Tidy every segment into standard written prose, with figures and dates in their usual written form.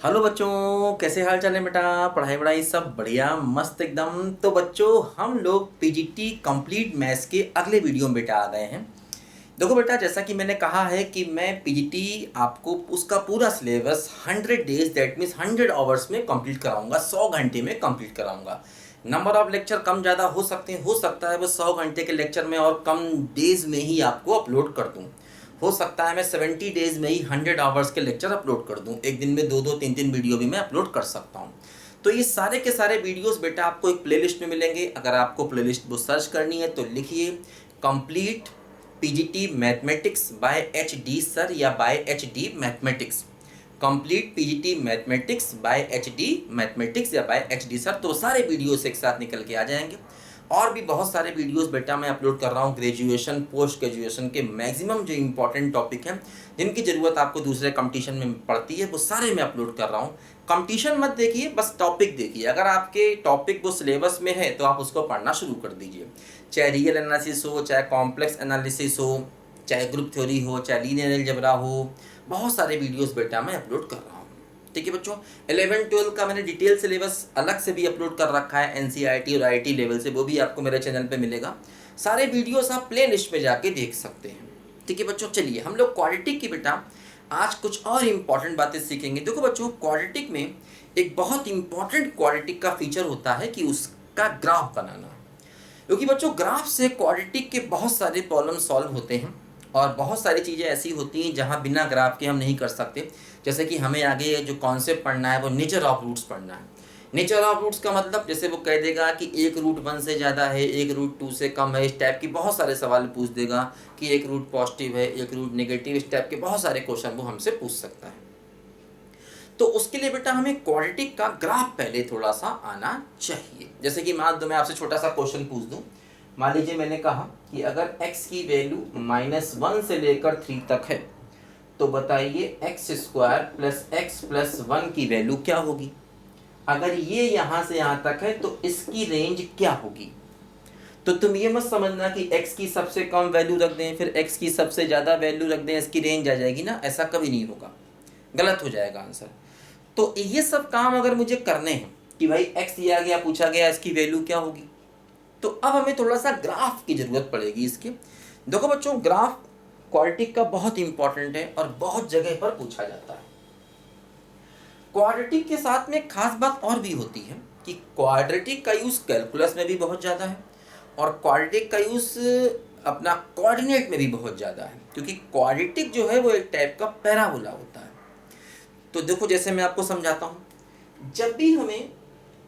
Hello बच्चों, कैसे हाल चाल है बेटा। पढ़ाई वढ़ाई सब बढ़िया मस्त एकदम। तो बच्चों, हम लोग पीजीटी कंप्लीट मैथ्स के अगले वीडियो में बेटा आ गए हैं। देखो बेटा, जैसा कि मैंने कहा है कि मैं पीजीटी आपको उसका पूरा syllabus 100 days that means 100 hours में कंप्लीट कराऊंगा, 100 घंटे में कंप्लीट कराऊंगा। नंबर ऑफ लेक्चर कम ज़्यादा हो सकते हैं, हो सकता है वो 100 घंटे के लेक्चर में और कम डेज में ही आपको अपलोड कर दूँ। हो सकता है मैं 70 डेज में ही 100 आवर्स के लेक्चर अपलोड कर दूं। एक दिन में दो दो तीन तीन वीडियो भी मैं अपलोड कर सकता हूं। तो ये सारे के सारे वीडियोस बेटा आपको एक प्लेलिस्ट में मिलेंगे। अगर आपको प्लेलिस्ट वो सर्च करनी है तो लिखिए complete PGT mathematics by H D sir या by H D mathematics. Complete PGT mathematics by H D mathematics या बाय एच डी सर। तो सारे वीडियोस एक साथ निकल के आ जाएंगे। और भी बहुत सारे वीडियोस बेटा मैं अपलोड कर रहा हूँ ग्रेजुएशन पोस्ट ग्रेजुएशन के मैक्सिमम जो इंपॉर्टेंट टॉपिक हैं, जिनकी ज़रूरत आपको दूसरे कंपटीशन में पड़ती है, वो सारे मैं अपलोड कर रहा हूँ। कंपटीशन मत देखिए, बस टॉपिक देखिए। अगर आपके टॉपिक वो सिलेबस में है तो आप उसको पढ़ना शुरू कर दीजिए। चाहे रियल एनालिसिस हो, चाहे कॉम्प्लेक्स एनालिसिस हो, चाहे ग्रुप थ्योरी हो, चाहे लीनियर अलजेब्रा हो, बहुत सारे वीडियोस बेटा मैं अपलोड कर रहा हूँ। ठीक है बच्चों, 11-12 का मैंने डिटेल सिलेबस अलग से भी अपलोड कर रखा है एनसीईआरटी और आईआईटी लेवल से, वो भी आपको मेरे चैनल पे मिलेगा। सारे वीडियोस आप प्ले लिस्ट में जाके देख सकते हैं। ठीक है बच्चों, चलिए हम लोग क्वाड्रेटिक की बेटा आज कुछ और इम्पॉर्टेंट बातें सीखेंगे। देखो बच्चों, क्वाड्रेटिक में एक बहुत इंपॉर्टेंट क्वाड्रेटिक का फीचर होता है कि उसका ग्राफ बनाना। क्योंकि बच्चों ग्राफ से क्वाड्रेटिक के बहुत सारे प्रॉब्लम सॉल्व होते हैं और बहुत सारी चीज़ें ऐसी होती हैं जहाँ बिना ग्राफ के हम नहीं कर सकते। जैसे कि हमें आगे जो कॉन्सेप्ट पढ़ना है वो नेचर ऑफ रूट्स पढ़ना है। नेचर ऑफ रूट्स का मतलब जैसे वो कह देगा कि एक रूट 1 से ज़्यादा है, एक रूट 2 से कम है, इस टाइप की बहुत सारे सवाल पूछ देगा कि एक रूट पॉजिटिव है, एक रूट नेगेटिव, इस टाइप के बहुत सारे क्वेश्चन वो हमसे पूछ सकता है। तो उसके लिए बेटा हमें क्वाड्रेटिक का ग्राफ पहले थोड़ा सा आना चाहिए। जैसे कि मान दो मैं आपसे छोटा सा क्वेश्चन पूछ दूं। मान लीजिए मैंने कहा कि अगर x की वैल्यू -1 से लेकर 3 तक है तो बताइए x² प्लस x प्लस 1 की वैल्यू क्या होगी। अगर ये यहाँ से यहाँ तक है तो इसकी रेंज क्या होगी। तो तुम ये मत समझना कि x की सबसे कम वैल्यू रख दें फिर x की सबसे ज़्यादा वैल्यू रख दें इसकी रेंज आ जाएगी ना, ऐसा कभी नहीं होगा, गलत हो जाएगा आंसर। तो ये सब काम अगर मुझे करने हैं कि भाई x दिया गया, पूछा गया इसकी वैल्यू क्या होगी, तो अब हमें थोड़ा सा ग्राफ की ज़रूरत पड़ेगी इसके। देखो बच्चों, ग्राफ क्वाड्रेटिक का बहुत इंपॉर्टेंट है और बहुत जगह पर पूछा जाता है। क्वाड्रेटिक के साथ में खास बात और भी होती है कि क्वाड्रेटिक का यूज़ कैलकुलस में भी बहुत ज़्यादा है और क्वाड्रेटिक का यूज़ अपना कोऑर्डिनेट में भी बहुत ज़्यादा है, क्योंकि क्वाड्रेटिक जो है वो एक टाइप का पैराबोला होता है। तो देखो जैसे मैं आपको समझाता हूँ, जब भी हमें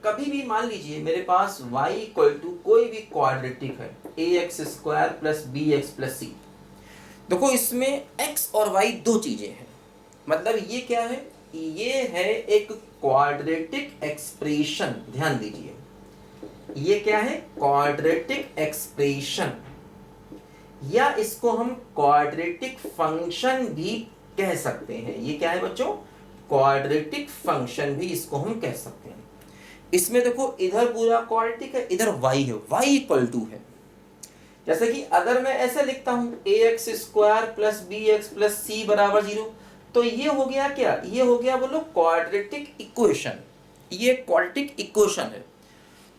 कभी भी मान लीजिए मेरे पास y इक्वल टू कोई भी क्वाड्रेटिक है ax² plus bx plus c। देखो इसमें x और y दो चीजें हैं, मतलब ये क्या है, ये है एक क्वाड्रेटिक एक्सप्रेशन। ध्यान दीजिए, ये क्या है, क्वाड्रेटिक एक्सप्रेशन, या इसको हम क्वाड्रेटिक फंक्शन भी कह सकते हैं। ये क्या है बच्चों, क्वाड्रेटिक फंक्शन भी इसको हम कह सकते हैं। इसमें देखो इधर पूरा क्वाड्रेटिक है, इधर y है, y इक्वल टू है। जैसे कि अगर मैं ऐसे लिखता हूं ax² plus bx plus c बराबर 0, तो ये हो गया क्या, ये हो गया बोलो क्वाड्रेटिक इक्वेशन। ये क्वाड्रेटिक इक्वेशन है।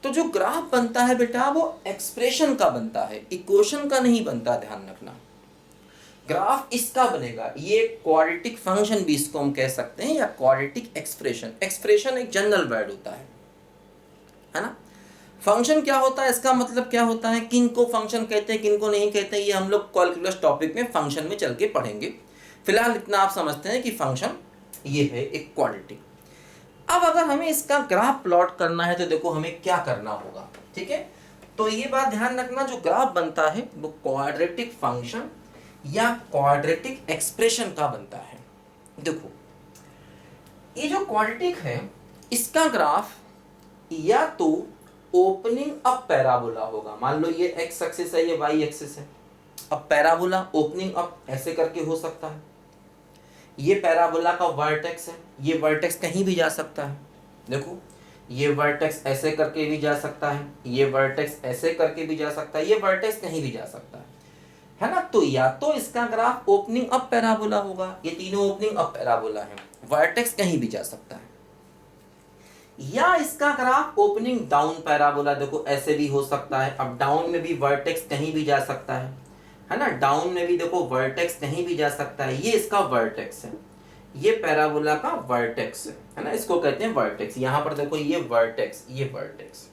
तो जो ग्राफ बनता है बेटा वो एक्सप्रेशन का बनता है, इक्वेशन का नहीं बनता, ध्यान रखना। ग्राफ इसका बनेगा, ये क्वाड्रेटिक फंक्शन भी इसको हम कह सकते हैं या क्वाड्रेटिक एक्सप्रेशन। एक्सप्रेशन एक जनरल वर्ड होता है ना। फंक्शन क्या होता है, इसका मतलब क्या होता है, किन को फंक्शन कहते हैं किन को नहीं कहते हैं, ये हम लोग कैलकुलस टॉपिक में फंक्शन में चल के पढ़ेंगे। फिलहाल इतना आप समझते हैं कि फंक्शन ये है एक क्वाड्रेटिक। अब अगर हमें इसका ग्राफ प्लॉट करना है तो देखो हमें क्या करना होगा, ठीक है। तो ये बात ध्यान रखना, जो ग्राफ बनता है वो क्वाड्रेटिक फंक्शन या क्वाड्रेटिक एक्सप्रेशन का बनता है। देखो ये जो क्वाड्रेटिक है इसका ग्राफ या तो ओपनिंग अप पैराबोला होगा। मान लो ये एक्स एक्सिस है, ये वाई एक्सिस है। अब पैराबोला ओपनिंग अप ऐसे करके हो सकता है। ये पैराबोला का वर्टेक्स है, ये वर्टेक्स कहीं भी जा सकता है। देखो ये वर्टेक्स ऐसे करके भी जा सकता है, ये वर्टेक्स ऐसे करके भी जा सकता है, ये वर्टेक्स कहीं भी जा सकता है ना। तो या तो इसका ग्राफ ओपनिंग अप पैराबोला होगा, ये तीनों ओपनिंग अप पैराबोला है, वर्टेक्स कहीं भी जा सकता है। या इसका ग्राफ ओपनिंग डाउन पैराबोला, देखो ऐसे भी हो सकता है। अब डाउन में भी वर्टेक्स कहीं भी जा सकता है ना, डाउन में भी देखो वर्टेक्स कहीं भी जा सकता है। ये इसका वर्टेक्स है, ये पैराबोला का वर्टेक्स है ना, इसको कहते हैं वर्टेक्स। यहां पर देखो ये वर्टेक्स, ये वर्टेक्स।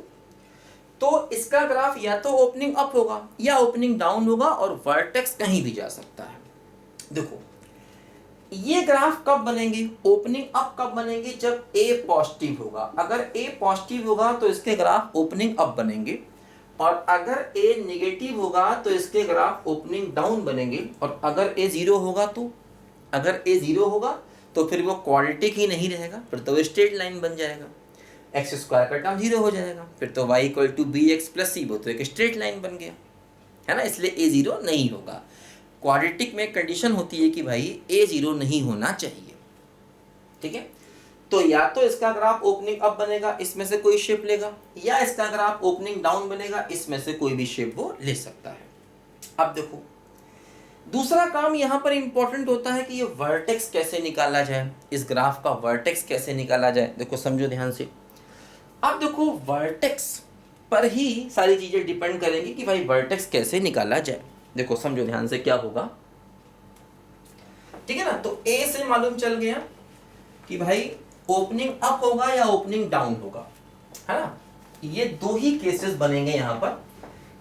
तो इसका ग्राफ या तो ओपनिंग अप होगा या ओपनिंग डाउन होगा और वर्टेक्स कहीं भी जा सकता है। देखो ये ग्राफ कब बनेंगे, ओपनिंग अप कब बनेंगे, जब ए पॉजिटिव होगा। अगर ए पॉजिटिव होगा तो इसके ग्राफ ओपनिंग अप बनेंगे, और अगर ए नेगेटिव होगा तो इसके ग्राफ ओपनिंग डाउन बनेंगे। और अगर ए जीरो होगा तो, अगर ए जीरो होगा तो फिर वो क्वाड्रेटिक ही नहीं रहेगा, फिर तो स्ट्रेट लाइन बन जाएगा, एक्स स्क्वायर का टर्म जीरो हो जाएगा, फिर तो y equal to b x plus c, वो तो एक स्ट्रेट लाइन बन गया, है ना। इसलिए ए जीरो नहीं होगा। क्वाड्रेटिक में कंडीशन होती है कि भाई ए जीरो नहीं होना चाहिए, ठीक है। तो या तो इसका ग्राफ ओपनिंग अप बनेगा, इसमें से कोई शेप लेगा, या इसका ग्राफ ओपनिंग डाउन बनेगा, इसमें से कोई भी शेप वो ले सकता है। अब देखो दूसरा काम यहाँ पर इंपॉर्टेंट होता है कि ये वर्टेक्स कैसे निकाला जाए, इस ग्राफ का वर्टेक्स कैसे निकाला जाए। देखो समझो ध्यान से। अब देखो वर्टेक्स पर ही सारी चीजें डिपेंड करेंगी कि भाई वर्टेक्स कैसे निकाला जाए। देखो समझो ध्यान से क्या होगा, ठीक है ना। तो ए से मालूम चल गया कि भाई ओपनिंग अप होगा या ओपनिंग डाउन होगा, है ना। ये दो ही केसेस बनेंगे यहां पर,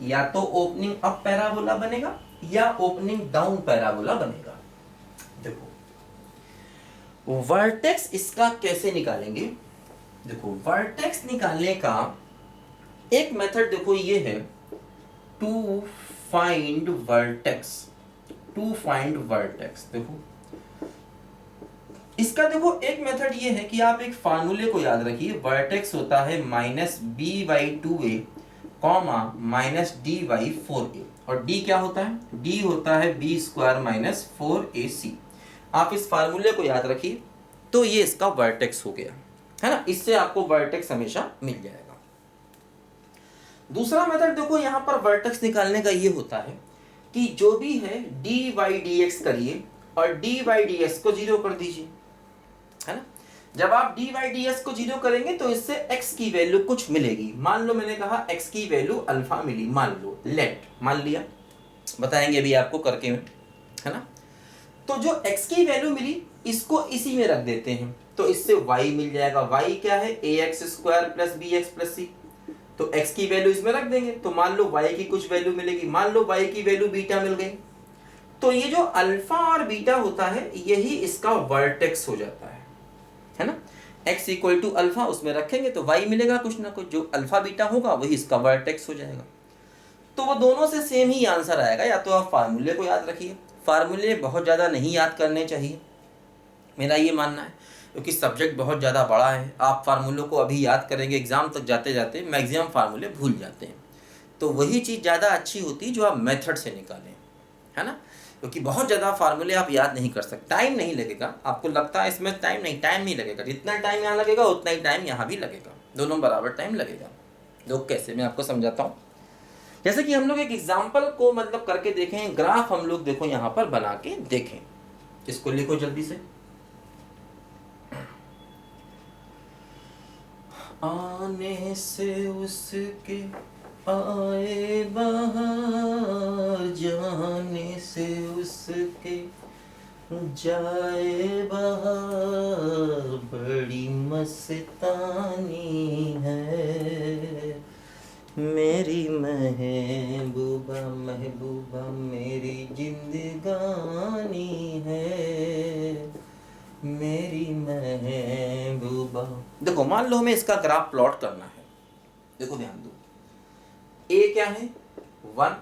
या तो ओपनिंग अप पैराबोला बनेगा या ओपनिंग डाउन पैराबोला बनेगा। देखो वर्टेक्स इसका कैसे निकालेंगे। देखो वर्टेक्स निकालने का एक मेथड देखो ये है, to find vertex. To find vertex, देखो इसका देखो एक मेथड ये है कि आप एक फार्मूले को याद रखिए। वर्टेक्स होता है minus b by two a comma minus D by four a, और डी क्या होता है, डी होता है b square minus four a c. आप इस फार्मूले को याद रखिए तो ये इसका वर्टेक्स हो गया, है ना। इससे आपको वर्टेक्स हमेशा मिल जाएगा। दूसरा मेथड देखो यहाँ पर वर्टेक्स निकालने का ये होता है कि जो भी है डी बाई डी एक्स करिए और डी बाई डी एक्स को जीरो कर दीजिए, है ना। जब आप डी बाई डी एक्स को जीरो करेंगे तो इससे x की वैल्यू कुछ मिलेगी। मान लो मैंने कहा x की वैल्यू अल्फा मिली, मान लो, लेट मान लिया, बताएंगे अभी आपको करके में, है ना। तो जो x की वैल्यू मिली इसको इसी में रख देते हैं, तो इससे y मिल जाएगा। y क्या है, a x square plus b x plus c. तो x की वैल्यू इसमें रख देंगे, तो मान लो y की कुछ वैल्यू मिलेगी, मान लो y की वैल्यू बीटा मिल गई। तो ये जो अल्फा और बीटा होता है यही इसका वर्टेक्स हो जाता है ना। x इक्वल टू अल्फा उसमें रखेंगे तो y मिलेगा कुछ ना कुछ, जो अल्फा बीटा होगा वही इसका वर्टेक्स हो जाएगा। तो वो दोनों से सेम ही आंसर आएगा। या तो आप फार्मूले को याद रखिए, फार्मूले बहुत ज़्यादा नहीं याद करने चाहिए, मेरा ये मानना है, क्योंकि सब्जेक्ट बहुत ज़्यादा बड़ा है। आप फार्मूलों को अभी याद करेंगे, एग्जाम तक जाते जाते मैक्सिमम फार्मूले भूल जाते हैं। तो वही चीज़ ज़्यादा अच्छी होती है जो आप मेथड से निकालें, है ना। क्योंकि बहुत ज़्यादा फार्मूले आप याद नहीं कर सकते, टाइम नहीं लगेगा। आपको लगता है इसमें टाइम नहीं लगेगा, जितना टाइम यहाँ लगेगा उतना ही टाइम यहाँ भी लगेगा, दोनों बराबर टाइम लगेगा। लोग कैसे, मैं आपको समझाता हूँ। जैसे कि हम लोग एक एग्जाम्पल को मतलब करके देखें, ग्राफ हम लोग देखो यहाँ पर बना के देखें। इसको लिखो जल्दी से। आने से उसके आए बहार, जाने से उसके जाए बहार, बड़ी मस्तानी है मेरी महबूबा, महबूबा मेरी जिंदगानी है मेरी महबूबा। देखो मान लो हमें इसका ग्राफ प्लॉट करना है, देखो ध्यान दो। ए क्या है 1,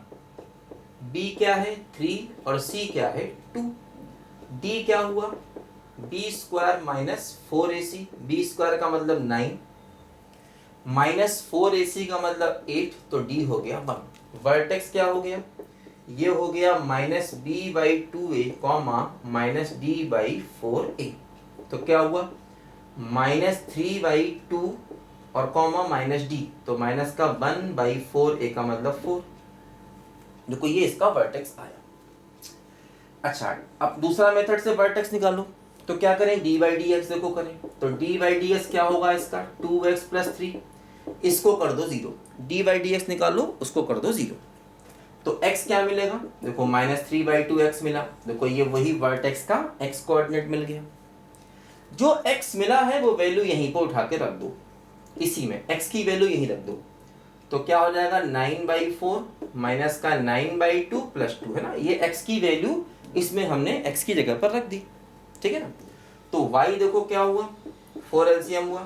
बी क्या है 3 और सी क्या है 2। डी क्या हुआ b square minus 4ac, b square का मतलब 9 माइनस 4ac का मतलब 8, तो डी हो गया 1। वर्टेक्स क्या हो गया, ये हो गया minus b by 2a comma minus D by 4a। तो क्या हुआ माइनस 3 बाई 2 और कॉमा माइनस डी, तो माइनस का 1 बाई 4a का मतलब 4। देखो ये इसका वर्टेक्स आया। अच्छा अब दूसरा मेथड से वर्टेक्स निकालो। तो क्या करें, डी बाई डी एक्स देखो करें, तो डी बाई डी एक्स क्या होगा इसका 2x प्लस 3, इसको कर दो 0, डी बाई डी एक्स निकालो, उसको कर दो 0, तो x क्या मिलेगा, देखो -3/2x मिला, देखो ये वही वर्टेक्स का x कोऑर्डिनेट मिल गया। जो x मिला है वो वैल्यू यहीं पर उठा के रख दो, इसी में x की वैल्यू यहीं रख दो, तो क्या हो जाएगा 9/4 माइनस का 9/2 प्लस 2 है ना, ये x की वैल्यू इसमें हमने x की जगह पर रख दी, ठीक है ना। तो y देखो क्या हुआ, 4 एलसीएम हुआ,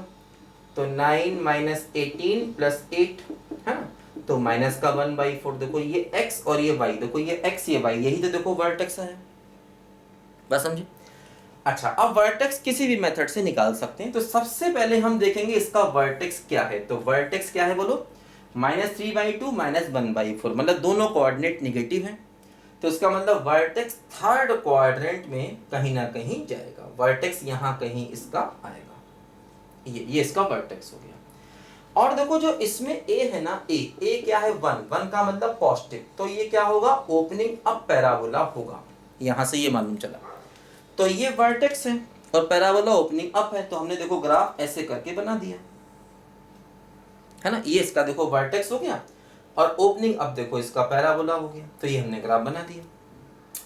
तो 9 माइनस 18 प्लस 8 है ना, तो माइनस का 1/4, देखो ये x और ये y, देखो ये x ये y, यही तो देखो वर्टेक्स है, बस समझे। अच्छा, अब वर्टेक्स किसी भी मेथड से निकाल सकते हैं, तो सबसे पहले हम देखेंगे इसका वर्टेक्स क्या है। तो वर्टेक्स क्या है बोलो, -3/2 -1/4, मतलब दोनों कोऑर्डिनेट निगेटिव हैं, तो इसका मतलब वर्टेक्स थर्ड क्वाड्रेंट में कहीं ना कहीं जाएगा, वर्टेक्स यहाँ कहीं इसका आएगा, ये इसका वर्टेक्स हो गया। और देखो जो इसमें ए है ना, ए क्या है 1 का मतलब पॉजिटिव, तो ये क्या होगा, ओपनिंग अप पैराबोला होगा, यहाँ से ये मालूम चला। तो ये वर्टेक्स है और पैराबोला ओपनिंग अप है, तो हमने देखो ग्राफ ऐसे करके बना दिया है ना, ये इसका देखो वर्टेक्स हो गया और ओपनिंग अप देखो इसका पैराबोला हो गया, तो ये हमने ग्राफ बना दिया,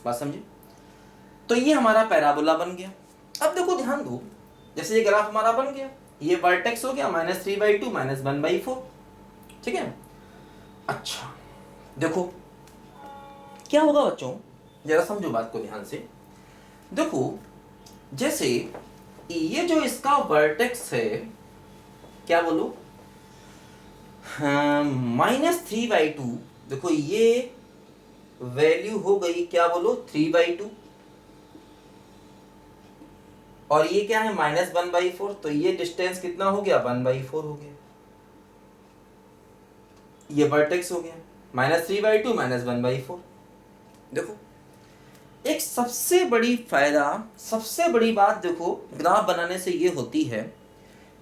बात समझे। तो ये हमारा पैराबोला बन गया। अब देखो ध्यान दो, जैसे ये ग्राफ हमारा बन गया, ये वर्टेक्स हो गया -3/2 -1/4, ठीक है। अच्छा देखो क्या होगा बच्चों, जरा समझो बात को ध्यान से। देखो जैसे ये जो इसका वर्टेक्स है, क्या बोलो, -3/2, देखो ये वैल्यू हो गई क्या बोलो 3/2, और ये क्या है -1/4, तो ये डिस्टेंस कितना हो गया 1/4 हो गया, ये वर्टेक्स हो गया -3/2 -1/4। देखो एक सबसे बड़ी बात देखो ग्राफ बनाने से ये होती है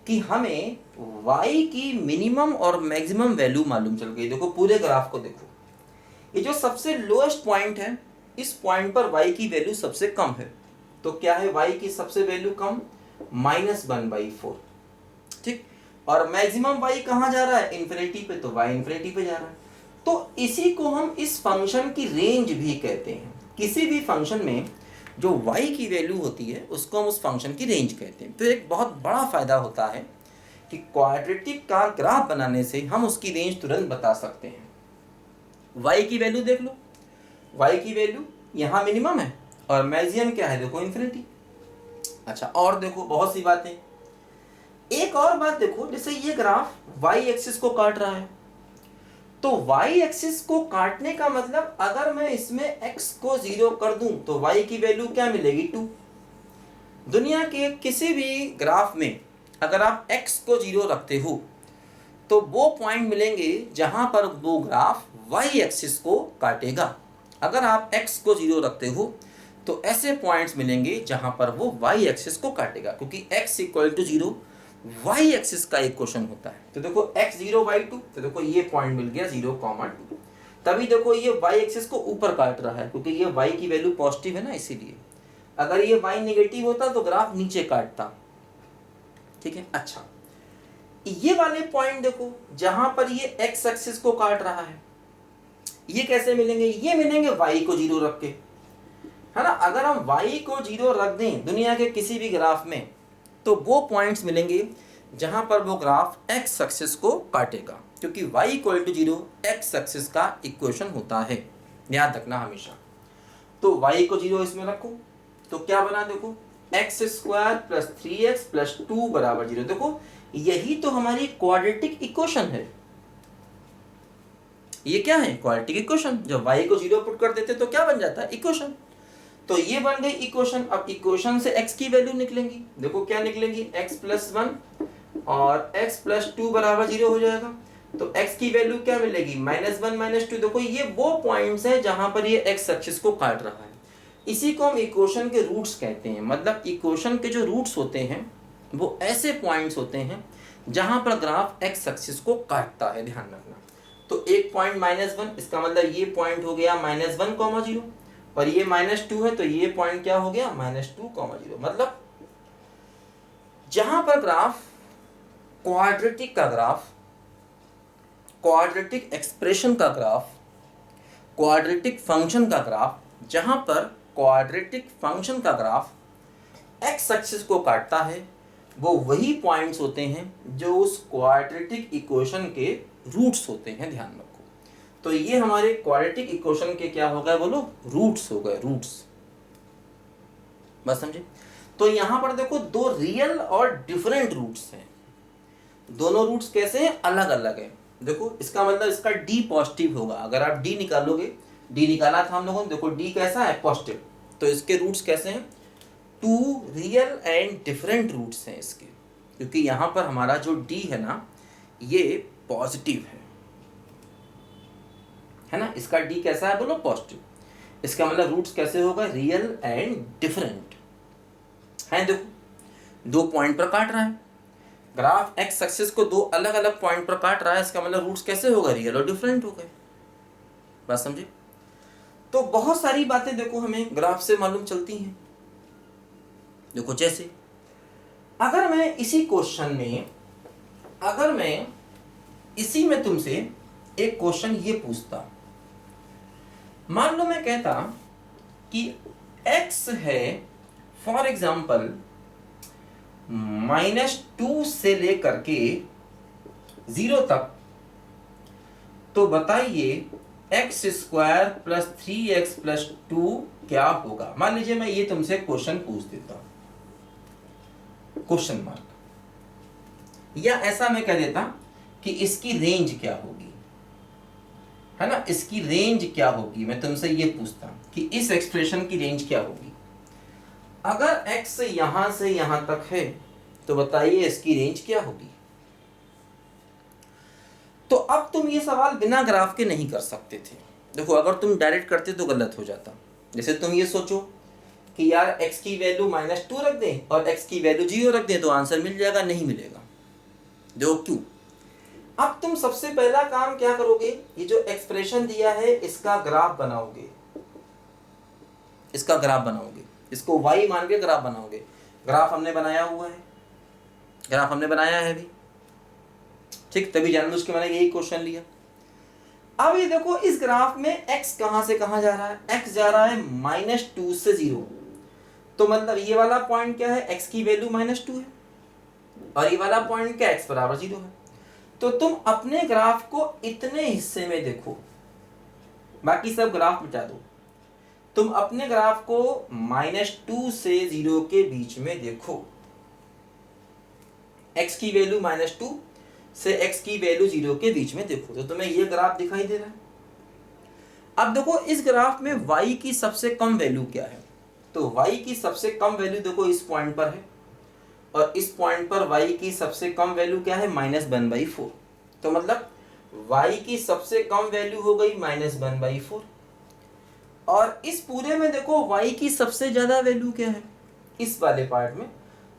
कि हमें y की मिनिमम और मैक्सिमम वैल्यू मालूम चल गई। देखो पूरे ग्राफ को देखो, ये जो सबसे लोएस्ट पॉइंट है, इस पॉइंट पर y की वैल्यू सबसे कम है, तो क्या है y की सबसे वैल्यू कम -1/4, ठीक। और मैक्सिमम y कहाँ जा रहा है, इन्फिनिटी पे, तो y इन्फिनिटी पे जा रहा है। तो इसी को हम इस फंक्शन की रेंज भी कहते हैं। किसी भी फंक्शन में जो y की वैल्यू होती है उसको हम उस फंक्शन की रेंज कहते हैं। तो एक बहुत बड़ा फायदा होता है कि क्वाड्रेटिक का ग्राफ बनाने से हम उसकी रेंज तुरंत बता सकते हैं। y की वैल्यू देख लो, y की वैल्यू यहाँ मिनिमम है और मैक्सिमम क्या है, देखो इन्फिनिटी। अच्छा और देखो बहुत सी बातें, एक और बात देखो, जैसे ये ग्राफ y एक्सिस को काट रहा है, तो y एक्सिस को काटने का मतलब अगर मैं इसमें x को 0 कर दूं तो y की वैल्यू क्या मिलेगी 2। दुनिया के किसी भी ग्राफ में अगर आप x को 0 रखते हो तो वो पॉइंट मिलेंगे जहां पर वो ग्राफ y एक्सिस को काटेगा। अगर आप x को 0 रखते हो तो ऐसे पॉइंट्स मिलेंगे जहां पर वो y एक्सिस को काटेगा, क्योंकि x = 0 y एक्सिस का इक्वेशन होता है। तो देखो x 0/2, तो देखो ये पॉइंट मिल गया 0,2, तभी देखो ये y एक्सिस को ऊपर काट रहा है क्योंकि ये y की वैल्यू पॉजिटिव है ना, इसीलिए। अगर ये y नेगेटिव होता तो ग्राफ नीचे काटता, ठीक है। अच्छा ये वाले पॉइंट देखो जहां पर ये x एक्सिस को काट रहा है, ये कैसे मिलेंगे, ये मिलेंगे y को 0 रख के, है ना। अगर हम y को 0 रख दें दुनिया के किसी भी ग्राफ में तो वो पॉइंट्स मिलेंगे जहां पर वो ग्राफ x एक्सिस को काटेगा, क्योंकि y = 0 x एक्सिस का इक्वेशन होता है, याद रखना हमेशा। तो y को 0 इसमें रखो तो क्या बना, देखो x² + 3x + 2 = 0। देखो यही तो हमारी क्वाड्रेटिक इक्वेशन है। ये क्या है, क्वाड्रेटिक इक्वेशन। जब y को 0 पुट कर देते तो क्या बन जाता है, इक्वेशन। तो ये बन गई इक्वेशन। अब इक्वेशन से x की वैल्यू निकलेंगी, देखो क्या निकलेंगी, x + 1 और x + 2 = 0 हो जाएगा। तो x की वैल्यू क्या मिलेगी, -1 -2। देखो ये वो पॉइंट्स हैं जहां पर ये x एक्सिस को काट रहा है, इसी को हम इक्वेशन के रूट्स कहते हैं। मतलब इक्वेशन के जो रूट्स होते हैं वो ऐसे पॉइंट्स होते हैं जहां पर ग्राफ x एक्सिस को काटता है, ध्यान रखना। तो एक पॉइंट -1, इसका मतलब ये पॉइंट हो गया -1, 0, और ये -2 है तो ये पॉइंट क्या हो गया, -2, 0। मतलब जहां पर ग्राफ क्वाड्रेटिक का ग्राफ, क्वाड्रेटिक एक्सप्रेशन का ग्राफ, क्वाड्रेटिक फंक्शन का ग्राफ, जहां पर क्वाड्रेटिक फंक्शन का ग्राफ एक्स एक्सिस को काटता है, वो वही पॉइंट्स होते हैं जो उस क्वाड्रेटिक इक्वेशन के रूट्स होते हैं। ध्यान रखो, तो ये हमारे क्वाड्रेटिक इक्वेशन के क्या हो गए बोलो, रूट्स हो गए, रूट्स। बस समझे। तो यहां पर देखो दो रियल और डिफरेंट रूट्स हैं। दोनों रूट्स कैसे हैं, अलग अलग है। देखो इसका मतलब इसका डी पॉजिटिव होगा। अगर आप डी निकालोगे, डी निकाला था हम लोगों ने, देखो डी कैसा है, पॉजिटिव। तो इसके रूट्स कैसे हैं, two real and different roots हैं इसके, क्योंकि यहां पर हमारा जो डी है ना, ये पॉजिटिव है ना। इसका डी कैसा है बोलो, पॉजिटिव। इसका मतलब रूट्स कैसे होगा, रियल एंड डिफरेंट है। देखो दो पॉइंट पर काट रहा है ग्राफ, एक्स एक्सिस को दो अलग अलग पॉइंट पर काट रहा है, इसका मतलब रूट्स कैसे होगा, रियल और डिफरेंट हो गए। बात समझे। तो बहुत सारी बातें देखो हमें ग्राफ से मालूम चलती हैं। देखो जैसे अगर मैं इसी क्वेश्चन में, अगर मैं इसी में तुमसे एक क्वेश्चन ये पूछता, मान लो मैं कहता कि x है फॉर एग्जाम्पल -2 से लेकर के 0 तक, तो बताइए x² + 3x + 2 क्या होगा। मान लीजिए मैं ये तुमसे क्वेश्चन पूछ देता हूं, क्वेश्चन मार्क, या ऐसा मैं कह देता कि इसकी रेंज क्या होगी, है ना, इसकी रेंज क्या होगी। मैं तुमसे ये पूछता कि इस एक्सप्रेशन की रेंज क्या होगी। अगर x यहां से यहां तक है तो बताइए इसकी रेंज क्या होगी। तो अब तुम ये सवाल बिना ग्राफ के नहीं कर सकते थे। देखो अगर तुम डायरेक्ट करते तो गलत हो जाता। जैसे तुम ये सोचो कि यार x की वैल्यू -2 रख दें और x की वैल्यू 0 रख दें तो आंसर मिल जाएगा, नहीं मिलेगा। देखो क्यों। अब तुम सबसे पहला काम क्या करोगे, ये जो एक्सप्रेशन दिया है इसका ग्राफ बनाओगे, इसका ग्राफ बनाओगे, इसको y मान के ग्राफ बनाओगे। ग्राफ हमने बनाया हुआ है, ग्राफ हमने बनाया है अभी, ठीक, तभी जानबूझ के मैंने यही क्वेश्चन लिया। अब ये देखो इस ग्राफ में x कहां से कहां जा रहा है, x जा रहा है -2 से 0, तो मतलब ये वाला पॉइंट क्या है, x की वैल्यू -2 है, और ये वाला पॉइंट क्या, x = 0 है। तो तुम अपने ग्राफ को इतने हिस्से में देखो, बाकी सब ग्राफ मिटा दो। तुम अपने ग्राफ को -2 से 0 के बीच में देखो, x की वैल्यू -2 से x की वैल्यू 0 के बीच में देखो, तो तुम्हें ये ग्राफ दिखाई दे रहा है। अब देखो इस ग्राफ में y की सबसे कम वैल्यू क्या है, तो y की सबसे कम वैल्यू देखो इस पॉइंट पर है, और इस पॉइंट पर y की सबसे कम वैल्यू क्या है, -1/4। तो मतलब y की सबसे कम वैल्यू हो गई -1/4, और इस पूरे में देखो y की सबसे ज्यादा वैल्यू क्या है, इस वाले पार्ट में।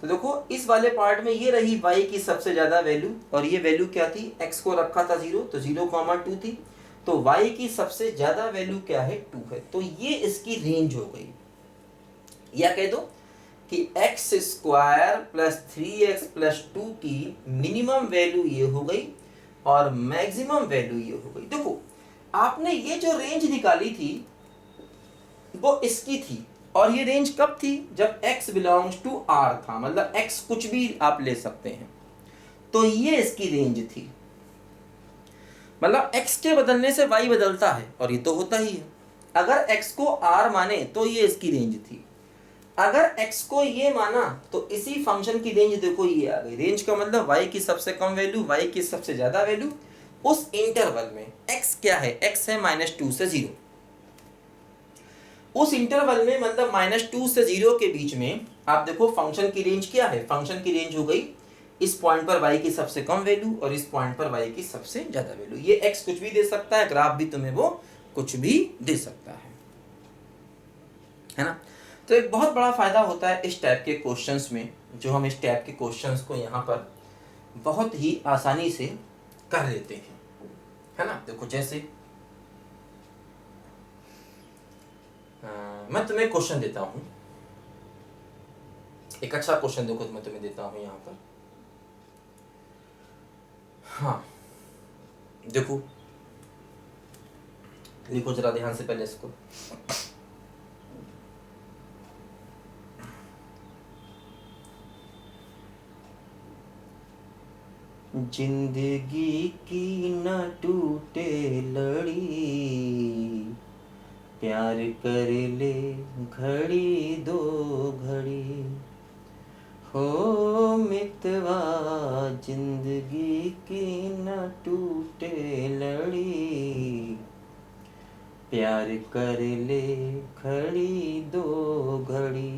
तो देखो इस वाले पार्ट में ये रही y की सबसे ज्यादा वैल्यू, और ये वैल्यू क्या थी, x को रखा था 0, तो 0,2 थी, तो y की सबसे ज्यादा वैल्यू क्या है, 2 है। तो ये इसकी रेंज हो गई, या कह दो कि x² + 3x + 2 की मिनिमम वैल्यू ये हो गई और मैक्सिमम वैल्यू ये हो गई। देखो आपने ये जो रेंज निकाली थी वो इसकी थी, और ये रेंज कब थी, जब x बिलोंग्स टू R था, मतलब x कुछ भी आप ले सकते हैं, तो ये इसकी रेंज थी। मतलब x के बदलने से y बदलता है, और ये तो होता ही है। अगर x को R माने तो ये इसकी रेंज थी, अगर x को ये माना तो इसी फंक्शन की रेंज देखो ये आ गई। रेंज का मतलब y की सबसे कम वैल्यू, y की सबसे ज्यादा वैल्यू, उस इंटरवल में x क्या है, x है -2 से 0, उस इंटरवल में मतलब -2 से 0 के बीच में आप देखो फंक्शन की रेंज क्या है, फंक्शन की रेंज हो गई इस पॉइंट पर y की सबसे कम वैल्यू और इस पॉइंट पर y की सबसे ज्यादा वैल्यू। ये x कुछ भी दे सकता है, ग्राफ भी तुम्हें वो कुछ भी दे सकता है ना। तो एक बहुत बड़ा फायदा होता है इस टाइप के क्वेश्चंस में, जो हम इस टाइप के क्वेश्चंस को यहाँ पर बहुत ही आसानी से कर लेते हैं, है ना। देखो जैसे मैं तुम्हें क्वेश्चन देता हूं, एक अच्छा क्वेश्चन देखो मैं तुम्हें देता हूँ यहाँ पर। हाँ देखो, लिखो जरा ध्यान से पहले इसको। जिंदगी की न टूटे लड़ी, प्यार कर ले घड़ी दो घड़ी, हो मितवा जिंदगी की न टूटे लड़ी, प्यार कर ले घड़ी दो घड़ी,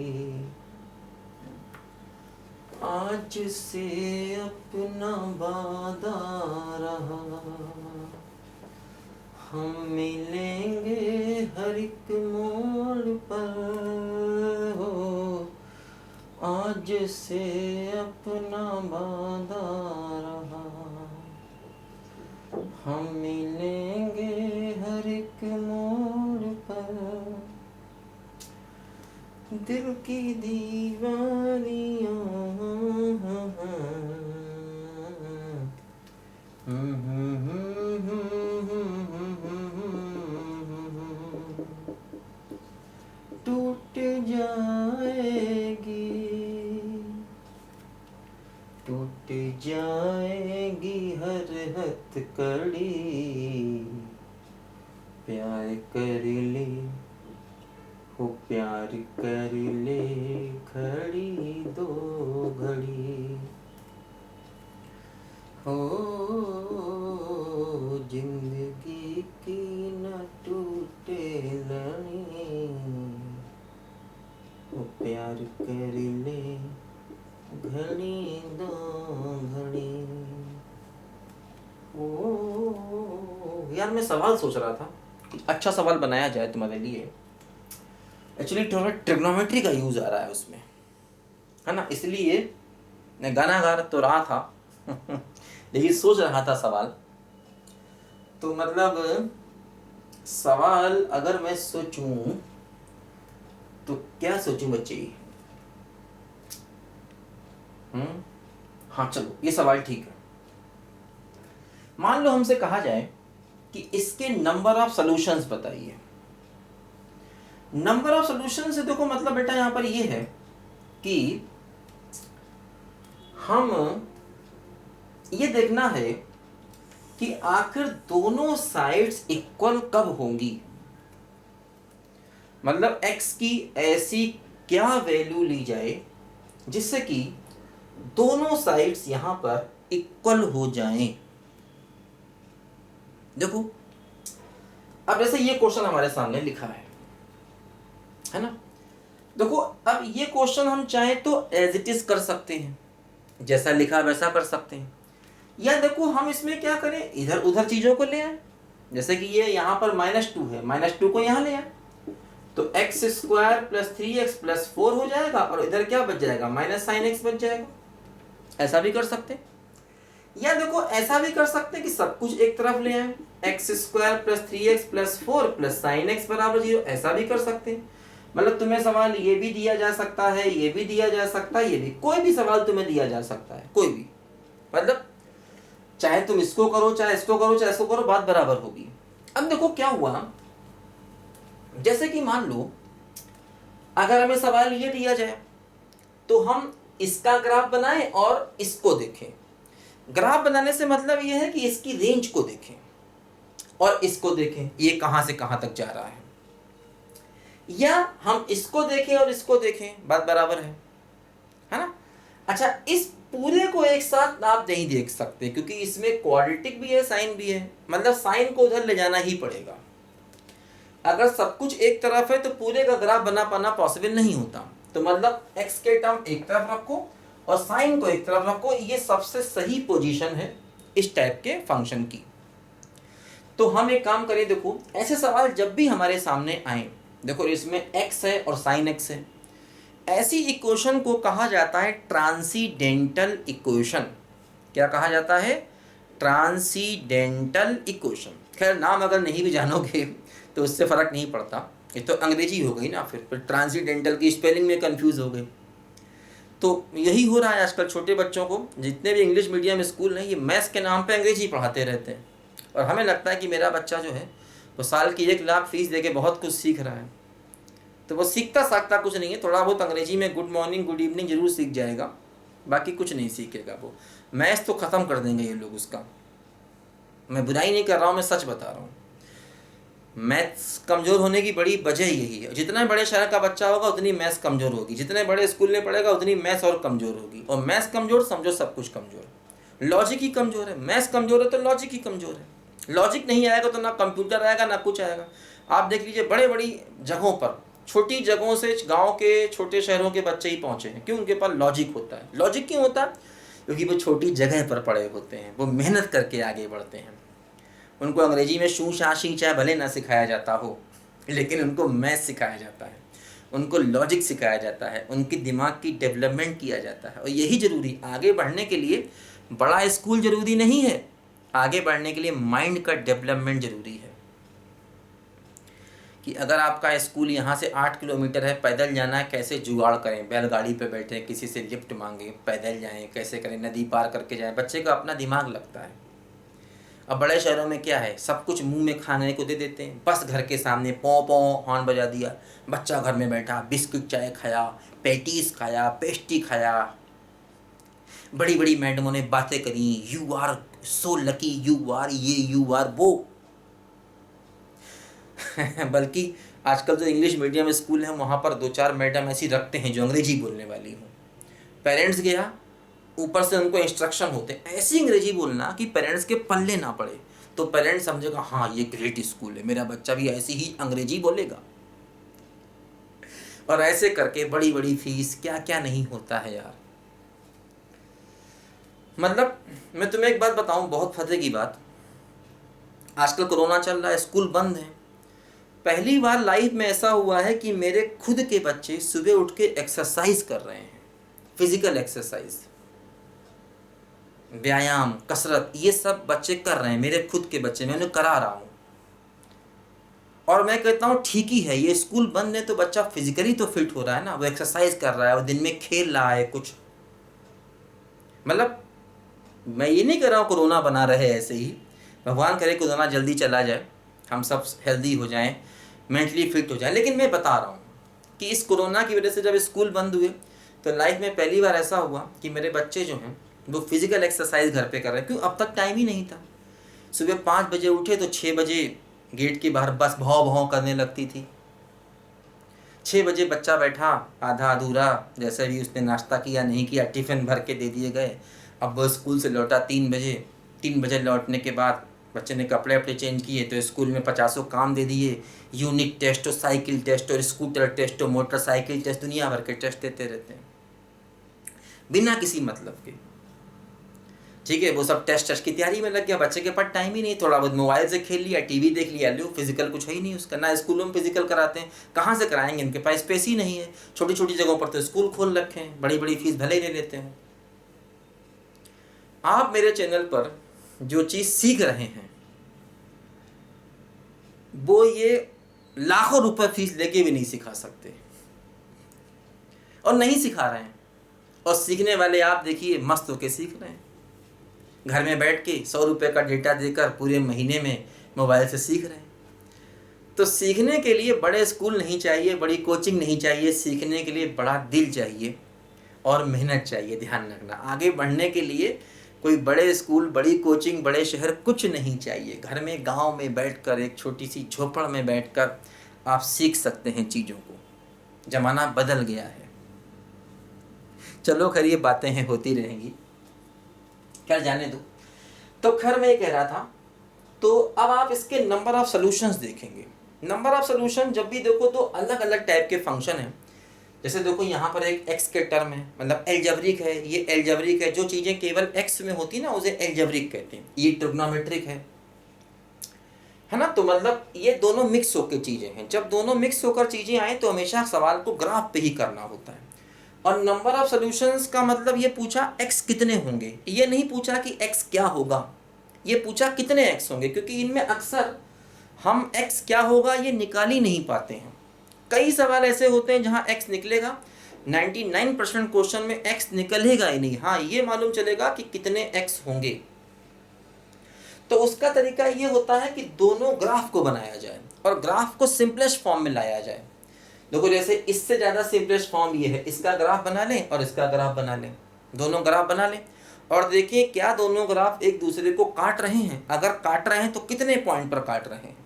आज से अपना वादा रहा, हम मिलेंगे हर एक मोड़ पर, हो आज से अपना वादा रहा, हम मिलेंगे हर एक मोड़ पर, दिल की दीवानियों टूट जाएगी, टूट जाएगी हर हथकड़ी, प्यार कर ले, हो प्यार कर ले घड़ी दो घड़ी, हो जिंदगी की न टूटे लड़ी, हो प्यार कर ले घड़ी दो घड़ी। ओ यार, मैं सवाल सोच रहा था, अच्छा सवाल बनाया जाए तुम्हारे लिए। एक्चुअली थोड़ा ट्रिग्नोमेट्री का यूज आ रहा है उसमें, है ना, इसलिए मैं गाना गा तो रहा था लेकिन सोच रहा था सवाल। तो मतलब सवाल अगर मैं सोचूं तो क्या सोचूं बच्चे? हाँ चलो, ये सवाल ठीक है। मान लो हमसे कहा जाए कि इसके नंबर ऑफ सॉल्यूशंस बताइए। नंबर ऑफ सॉल्यूशन से देखो मतलब बेटा यहां पर ये है कि हम ये देखना है कि आखिर दोनों साइड्स इक्वल कब होंगी, मतलब x की ऐसी क्या वैल्यू ली जाए जिससे कि दोनों साइड्स यहां पर इक्वल हो जाएं। देखो अब जैसे ये क्वेश्चन हमारे सामने लिखा है ना, देखो अब ये क्वेश्चन हम चाहें तो एज इट इज कर सकते हैं, जैसा लिखा वैसा कर सकते हैं, या देखो हम इसमें क्या करें, इधर उधर चीजों को ले आए। जैसे कि ये यहाँ पर -2 है, -2 को यहाँ ले आए तो x² + 3x + 4 हो जाएगा, और इधर क्या बच जाएगा, -sin x बच जाएगा। ऐसा भी कर सकते हैं, या देखो ऐसा भी कर सकते हैं कि सब कुछ एक तरफ ले आए, x² + 3x + 4 + sin x = 0। ऐसा भी कर सकते हैं, मतलब तुम्हें सवाल ये भी दिया जा सकता है, ये भी दिया जा सकता है, ये भी, कोई भी सवाल तुम्हें दिया जा सकता है, कोई भी, मतलब चाहे तुम इसको करो, चाहे इसको करो, चाहे इसको करो, बात बराबर होगी। अब देखो क्या हुआ, जैसे कि मान लो अगर हमें सवाल ये दिया जाए तो हम इसका ग्राफ बनाएं और इसको देखें। ग्राफ बनाने से मतलब ये है कि इसकी रेंज को देखें और इसको देखें, ये कहां से कहां तक जा रहा है, या हम इसको देखें और इसको देखें, बात बराबर है ना। अच्छा, इस पूरे को एक साथ आप नहीं देख सकते क्योंकि इसमें क्वाड्रेटिक भी है, साइन भी है, मतलब साइन को उधर ले जाना ही पड़ेगा। अगर सब कुछ एक तरफ है तो पूरे का ग्राफ बना पाना पॉसिबल नहीं होता। तो मतलब x के टर्म एक तरफ रखो और साइन को एक तरफ रखो, ये सबसे सही पोजीशन है इस टाइप के फंक्शन की। तो हम एक काम करें, देखो ऐसे सवाल जब भी हमारे सामने आए, देखो इसमें x है और साइन x है, ऐसी इक्वेशन को कहा जाता है ट्रांसीडेंटल इक्वेशन। क्या कहा जाता है? Transcendental equation. खैर नाम अगर नहीं भी जानोगे तो उससे फर्क नहीं पड़ता, ये तो अंग्रेजी हो गई ना, फिर ट्रांसीडेंटल की स्पेलिंग में कंफ्यूज हो गए। तो यही हो रहा है आजकल, छोटे बच्चों को जितने भी इंग्लिश मीडियम स्कूल हैं ये मैथ्स के नाम पे अंग्रेजी पढ़ाते रहते हैं, और हमें लगता है कि मेरा बच्चा जो है वो साल की 1 लाख फीस दे के बहुत कुछ सीख रहा है। तो वो सीखता साखता कुछ नहीं है, थोड़ा बहुत अंग्रेजी में गुड मॉर्निंग गुड इवनिंग जरूर सीख जाएगा, बाकी कुछ नहीं सीखेगा वो। मैथ्स तो ख़त्म कर देंगे ये लोग उसका। मैं बुराई नहीं कर रहा हूँ, मैं सच बता रहा हूँ। मैथ्स कमज़ोर होने की बड़ी वजह यही है। जितना बड़े शहर का बच्चा होगा उतनी मैथ्स कमज़ोर होगी, जितने बड़े स्कूल में पढ़ेगा उतनी मैथ्स और कमज़ोर होगी। और मैथ्स कमज़ोर समझो सब कुछ कमज़ोर। लॉजिक ही कमज़ोर है, मैथ्स कमज़ोर है तो लॉजिक ही कमज़ोर है। लॉजिक नहीं आएगा तो ना कंप्यूटर आएगा ना कुछ आएगा। आप देख लीजिए बड़े बड़ी जगहों पर, छोटी जगहों से गाँव के छोटे शहरों के बच्चे ही पहुँचे हैं, क्यों? उनके पास लॉजिक होता है। लॉजिक क्यों होता है? क्योंकि वो छोटी जगह पर पड़े होते हैं, वो मेहनत करके आगे बढ़ते हैं। उनको अंग्रेजी में शू शा शी चाहे भले ना सिखाया जाता हो, लेकिन उनको मैथ सिखाया जाता है, उनको लॉजिक सिखाया जाता है, उनकी दिमाग की डेवलपमेंट किया जाता है। और यही ज़रूरी, आगे बढ़ने के लिए बड़ा स्कूल ज़रूरी नहीं है, आगे बढ़ने के लिए माइंड का डेवलपमेंट ज़रूरी है। कि अगर आपका स्कूल यहाँ से 8 किलोमीटर है, पैदल जाना है, कैसे जुगाड़ करें? बैलगाड़ी पे बैठे, किसी से लिफ्ट मांगे, पैदल जाएं, कैसे करें? नदी पार करके जाएं। बच्चे का अपना दिमाग लगता है। अब बड़े शहरों में क्या है, सब कुछ मुंह में खाने को दे देते हैं। बस घर के सामने पौ पौ हॉर्न बजा दिया, बच्चा घर में बैठा बिस्कुट चाय खाया, पैटीज खाया, पेस्ट्री खाया। बड़ी बड़ी मैडमों ने बातें करी, you are so lucky, you are ये, यू आर वो। बल्कि आजकल जो इंग्लिश मीडियम स्कूल हैं वहाँ पर 2-4 मैडम ऐसी रखते हैं जो अंग्रेजी बोलने वाली हों। पेरेंट्स गया, ऊपर से उनको इंस्ट्रक्शन होते हैं ऐसी अंग्रेजी बोलना कि पेरेंट्स के पल्ले ना पड़े, तो पेरेंट्स समझेगा हाँ ये ग्रेट स्कूल है, मेरा बच्चा भी ऐसी ही अंग्रेजी बोलेगा। और ऐसे करके बड़ी बड़ी फीस, क्या क्या नहीं होता है यार। मतलब मैं तुम्हें एक बात बताऊं, बहुत फतेह की बात, आजकल कोरोना चल रहा है, स्कूल बंद है। पहली बार लाइफ में ऐसा हुआ है कि मेरे खुद के बच्चे सुबह उठ के एक्सरसाइज कर रहे हैं, फिजिकल एक्सरसाइज, व्यायाम, कसरत, ये सब बच्चे कर रहे हैं। मेरे खुद के बच्चे, मैं उन्हें करा रहा हूँ। और मैं कहता हूँ ठीक ही है, ये स्कूल बंद है तो बच्चा फिजिकली तो फिट हो रहा है ना, वो एक्सरसाइज कर रहा है, वो दिन में खेल रहा है कुछ। मतलब मैं ये नहीं कर रहा हूँ कोरोना बना रहे ऐसे ही, भगवान करे कोरोना जल्दी चला जाए, हम सब हेल्दी हो जाएं, मेंटली फिट हो जाएं। लेकिन मैं बता रहा हूँ कि इस कोरोना की वजह से जब स्कूल बंद हुए तो लाइफ में पहली बार ऐसा हुआ कि मेरे बच्चे जो हैं वो फिजिकल एक्सरसाइज घर पे कर रहे हैं। क्यों? अब तक टाइम ही नहीं था। सुबह 5 बजे उठे तो 6 बजे गेट के बाहर बस भाव भाव करने लगती थी। 6 बजे बच्चा बैठा, आधा अधूरा, जैसे भी उसने नाश्ता किया नहीं किया, टिफ़िन भर के दे दिए गए। अब वो स्कूल से लौटा 3 बजे। 3 बजे लौटने के बाद बच्चे ने कपड़े अपने चेंज किए तो स्कूल में 50 काम दे दिए, यूनिट टेस्ट और साइकिल टेस्ट और स्कूटर टेस्ट और मोटरसाइकिल टेस्ट, दुनिया भर के टेस्ट देते रहते हैं बिना किसी मतलब के। ठीक है, वो सब टेस्ट की तैयारी में लग गया, बच्चे के पास टाइम ही नहीं। थोड़ा बहुत मोबाइल से खेल लिया, टीवी देख लिया, लो फिजिकल कुछ है ही नहीं उसका। ना स्कूलों में फिजिकल कराते हैं, कहाँ से कराएंगे, इनके पास स्पेस ही नहीं है। छोटी छोटी जगहों पर तो स्कूल खोल रखे हैं, बड़ी बड़ी फीस भले ही ले लेते हैं। आप मेरे चैनल पर जो चीज़ सीख रहे हैं वो ये लाखों रुपए फीस लेके भी नहीं सिखा सकते, और नहीं सिखा रहे हैं। और सीखने वाले आप देखिए मस्त होके सीख रहे हैं, घर में बैठ के 100 रुपये का डेटा देकर पूरे महीने में मोबाइल से सीख रहे हैं। तो सीखने के लिए बड़े स्कूल नहीं चाहिए, बड़ी कोचिंग नहीं चाहिए, सीखने के लिए बड़ा दिल चाहिए और मेहनत चाहिए। ध्यान रखना, आगे बढ़ने के लिए कोई बड़े स्कूल, बड़ी कोचिंग, बड़े शहर कुछ नहीं चाहिए। घर में, गांव में बैठकर, एक छोटी सी झोपड़ में बैठकर आप सीख सकते हैं चीज़ों को। ज़माना बदल गया है। चलो खैर, ये बातें हैं, होती रहेंगी, क्या जाने दो। तो खैर मैं ये कह रहा था, तो अब आप इसके नंबर ऑफ सॉल्यूशंस देखेंगे। नंबर ऑफ सॉल्यूशन जब भी देखो तो अलग अलग टाइप के फंक्शन हैं। जैसे देखो यहाँ पर एक एक्स के टर्म है, मतलब एल्जेब्रिक है। ये एल्जेब्रिक है, जो चीज़ें केवल एक्स में होती ना उसे एल्जेब्रिक कहते हैं। ये ट्रिग्नोमेट्रिक है ना। तो मतलब ये दोनों मिक्स होकर चीज़ें हैं। जब दोनों मिक्स होकर चीज़ें आए तो हमेशा सवाल को ग्राफ पे ही करना होता है। और नंबर ऑफ सॉल्यूशंस का मतलब ये पूछा एक्स कितने होंगे, ये नहीं पूछा कि एक्स क्या होगा, ये पूछा कितने एक्स होंगे। क्योंकि इनमें अक्सर हम एक्स क्या होगा ये निकाल ही नहीं पाते हैं। कई सवाल ऐसे होते हैं जहां एक्स निकलेगा 99% क्वेश्चन में x निकलेगा ही नहीं। हाँ, ये मालूम चलेगा कि कितने x होंगे। तो उसका तरीका ये होता है कि दोनों ग्राफ को बनाया जाए और ग्राफ को सिंपलेस्ट फॉर्म में लाया जाए। देखो जैसे इससे ज़्यादा सिंपलेस्ट फॉर्म ये है, इसका ग्राफ बना लें और इसका ग्राफ बना लें, दोनों ग्राफ बना लें और देखिए क्या दोनों ग्राफ एक दूसरे को काट रहे हैं। अगर काट रहे हैं तो कितने पॉइंट पर काट रहे हैं,